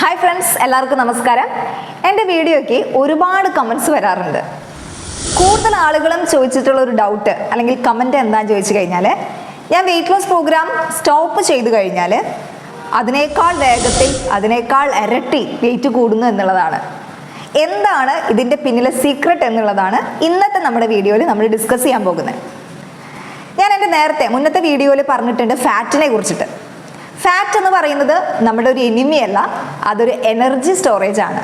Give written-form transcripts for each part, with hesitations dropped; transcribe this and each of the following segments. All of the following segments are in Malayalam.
ഹായ് ഫ്രണ്ട്സ്, എല്ലാവർക്കും നമസ്കാരം. എൻ്റെ വീഡിയോയ്ക്ക് ഒരുപാട് കമൻസ് വരാറുണ്ട്. കൂടുതൽ ആളുകളും ചോദിച്ചിട്ടുള്ള ഒരു ഡൗട്ട് അല്ലെങ്കിൽ കമൻറ്റ് എന്താണെന്ന് ചോദിച്ചു കഴിഞ്ഞാൽ, ഞാൻ വെയിറ്റ് ലോസ് പ്രോഗ്രാം സ്റ്റോപ്പ് ചെയ്തു കഴിഞ്ഞാൽ അതിനേക്കാൾ വേഗത്തിൽ അതിനേക്കാൾ ഇരട്ടി വെയിറ്റ് കൂടുന്നു എന്നുള്ളതാണ്. എന്താണ് ഇതിൻ്റെ പിന്നിലെ സീക്രട്ട് എന്നുള്ളതാണ് ഇന്നത്തെ നമ്മുടെ വീഡിയോയിൽ നമ്മൾ ഡിസ്കസ് ചെയ്യാൻ പോകുന്നത്. ഞാൻ എൻ്റെ മുന്നത്തെ വീഡിയോയിൽ പറഞ്ഞിട്ടുണ്ട് ഫാറ്റിനെ കുറിച്ചിട്ട്. ഫാറ്റ് എന്ന് പറയുന്നത് നമ്മുടെ ഒരു എനിമിയല്ല, അതൊരു എനർജി സ്റ്റോറേജ് ആണ്.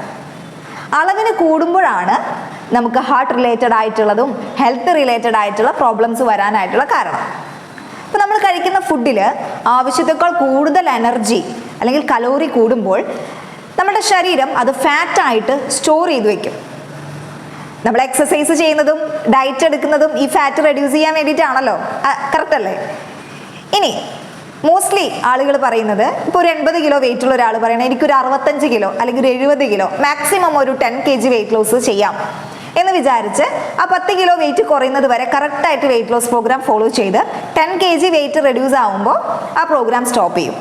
അളവിന് കൂടുമ്പോഴാണ് നമുക്ക് ഹാർട്ട് റിലേറ്റഡ് ആയിട്ടുള്ളതും ഹെൽത്ത് റിലേറ്റഡ് ആയിട്ടുള്ള പ്രോബ്ലംസ് വരാനായിട്ടുള്ള കാരണം. ഇപ്പം നമ്മൾ കഴിക്കുന്ന ഫുഡിൽ ആവശ്യത്തേക്കാൾ കൂടുതൽ എനർജി അല്ലെങ്കിൽ കലോറി കൂടുമ്പോൾ നമ്മുടെ ശരീരം അത് ഫാറ്റായിട്ട് സ്റ്റോർ ചെയ്ത് വെക്കും. നമ്മൾ എക്സസൈസ് ചെയ്യുന്നതും ഡയറ്റ് എടുക്കുന്നതും ഈ ഫാറ്റ് റെഡ്യൂസ് ചെയ്യാൻ വേണ്ടിയിട്ടാണല്ലോ, കറക്റ്റ് അല്ലേ? ഇനി മോസ്റ്റ്ലി ആളുകൾ പറയുന്നത്, ഇപ്പോൾ ഒരു 80 കിലോ വെയിറ്റ് ഉള്ള ഒരാൾ പറയണത് എനിക്കൊരു 65 കിലോ അല്ലെങ്കിൽ ഒരു 70 കിലോ മാക്സിമം ഒരു 10 kg വെയിറ്റ് ലോസ് ചെയ്യാം എന്ന് വിചാരിച്ച് ആ 10 കിലോ വെയിറ്റ് കുറയുന്നത് വരെ കറക്റ്റായിട്ട് വെയിറ്റ് ലോസ് പ്രോഗ്രാം ഫോളോ ചെയ്ത് 10 kg വെയിറ്റ് റെഡ്യൂസ് ആകുമ്പോൾ ആ പ്രോഗ്രാം സ്റ്റോപ്പ് ചെയ്യും.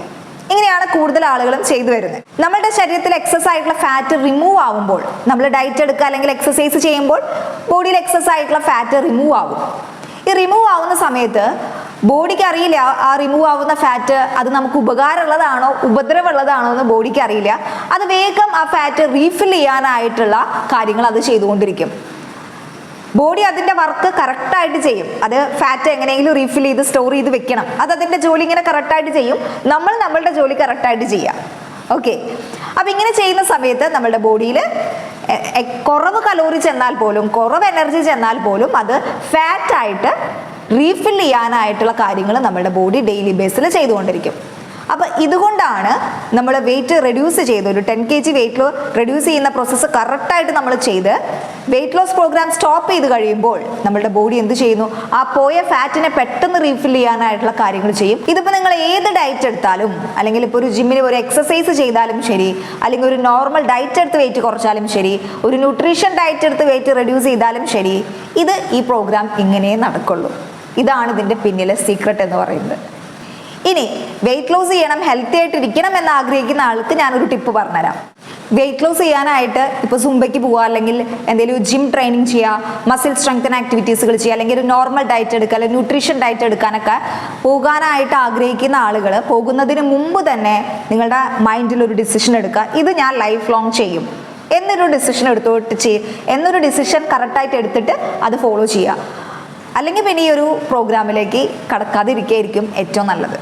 ഇങ്ങനെയാണ് കൂടുതൽ ആളുകളും ചെയ്തു വരുന്നത്. നമ്മുടെ ശരീരത്തിൽ എക്സസ് ആയിട്ടുള്ള ഫാറ്റ് റിമൂവ് ആവുമ്പോൾ, നമ്മൾ ഡയറ്റ് എടുക്കുക അല്ലെങ്കിൽ എക്സസൈസ് ചെയ്യുമ്പോൾ ബോഡിയിൽ എക്സസ് ആയിട്ടുള്ള ഫാറ്റ് റിമൂവ് ആവും. ഈ റിമൂവ് ആവുന്ന സമയത്ത് ബോഡിക്ക് അറിയില്ല ആ റിമൂവ് ആവുന്ന ഫാറ്റ് അത് നമുക്ക് ഉപകാരമുള്ളതാണോ ഉപദ്രവമുള്ളതാണോ എന്ന് ബോഡിക്ക് അറിയില്ല. അത് വേഗം ആ ഫാറ്റ് റീഫിൽ ചെയ്യാനായിട്ടുള്ള കാര്യങ്ങൾ അത് ചെയ്തുകൊണ്ടിരിക്കും. ബോഡി അതിൻ്റെ വർക്ക് കറക്റ്റായിട്ട് ചെയ്യും. അത് ഫാറ്റ് എങ്ങനെയെങ്കിലും റീഫിൽ ചെയ്ത് സ്റ്റോർ ചെയ്ത് വെക്കണം, അത് അതിൻ്റെ ജോലി ഇങ്ങനെ കറക്റ്റായിട്ട് ചെയ്യും. നമ്മളുടെ ജോലി കറക്റ്റായിട്ട് ചെയ്യാം. ഓക്കെ, അപ്പം ഇങ്ങനെ ചെയ്യുന്ന സമയത്ത് നമ്മുടെ ബോഡിയിൽ കുറവ് കലോറി ചെന്നാൽ പോലും കുറവ് എനർജി ചെന്നാൽ പോലും അത് ഫാറ്റായിട്ട് റീഫിൽ ചെയ്യാനായിട്ടുള്ള കാര്യങ്ങൾ നമ്മുടെ ബോഡി ഡെയിലി ബേസിൽ ചെയ്തുകൊണ്ടിരിക്കും. അപ്പം ഇതുകൊണ്ടാണ് നമ്മൾ വെയിറ്റ് റെഡ്യൂസ് ചെയ്ത് ഒരു 10 kg വെയിറ്റ് റെഡ്യൂസ് ചെയ്യുന്ന പ്രോസസ്സ് കറക്റ്റായിട്ട് നമ്മൾ ചെയ്ത് വെയിറ്റ് ലോസ് പ്രോഗ്രാം സ്റ്റോപ്പ് ചെയ്ത് കഴിയുമ്പോൾ നമ്മുടെ ബോഡി എന്ത് ചെയ്യുന്നു, ആ പോയ ഫാറ്റിനെ പെട്ടെന്ന് റീഫിൽ ചെയ്യാനായിട്ടുള്ള കാര്യങ്ങൾ ചെയ്യും. ഇതിപ്പോൾ നിങ്ങൾ ഏത് ഡയറ്റ് എടുത്താലും, അല്ലെങ്കിൽ ഇപ്പോൾ ഒരു ജിമ്മിൽ ഒരു എക്സസൈസ് ചെയ്താലും ശരി, അല്ലെങ്കിൽ ഒരു നോർമൽ ഡയറ്റ് എടുത്ത് വെയിറ്റ് കുറച്ചാലും ശരി, ഒരു ന്യൂട്രീഷൻ ഡയറ്റ് എടുത്ത് വെയിറ്റ് റെഡ്യൂസ് ചെയ്താലും ശരി, ഈ പ്രോഗ്രാം ഇങ്ങനെ നടക്കുള്ളൂ. ഇതാണ് ഇതിൻ്റെ പിന്നിലെ സീക്രട്ട് എന്ന് പറയുന്നത്. ഇനി വെയിറ്റ് ലോസ് ചെയ്യണം, ഹെൽത്തി ആയിട്ട് ഇരിക്കണം എന്ന് ആഗ്രഹിക്കുന്ന ആൾക്ക് ഞാനൊരു ടിപ്പ് പറഞ്ഞുതരാം. വെയിറ്റ് ലോസ് ചെയ്യാനായിട്ട് ഇപ്പോൾ സുംബയ്ക്ക് പോവുക, അല്ലെങ്കിൽ എന്തെങ്കിലും ജിം ട്രെയിനിങ് ചെയ്യുക, മസിൽ സ്ട്രെങ്തൻ ആക്ടിവിറ്റീസുകൾ ചെയ്യുക, അല്ലെങ്കിൽ ഒരു നോർമൽ ഡയറ്റ് എടുക്കുക, അല്ലെങ്കിൽ ന്യൂട്രീഷൻ ഡയറ്റ് എടുക്കാനൊക്കെ പോകാനായിട്ട് ആഗ്രഹിക്കുന്ന ആളുകൾ പോകുന്നതിന് മുമ്പ് തന്നെ നിങ്ങളുടെ മൈൻഡിൽ ഒരു ഡിസിഷൻ എടുക്കുക, ഇത് ഞാൻ ലൈഫ് ലോങ് ചെയ്യും എന്നൊരു ഡിസിഷൻ കറക്റ്റായിട്ട് എടുത്തിട്ട് അത് ഫോളോ ചെയ്യുക. അല്ലെങ്കിൽ പിന്നെ ഈ ഒരു പ്രോഗ്രാമിലേക്ക് കടക്കാതിരിക്കുകയായിരിക്കും ഏറ്റവും നല്ലത്.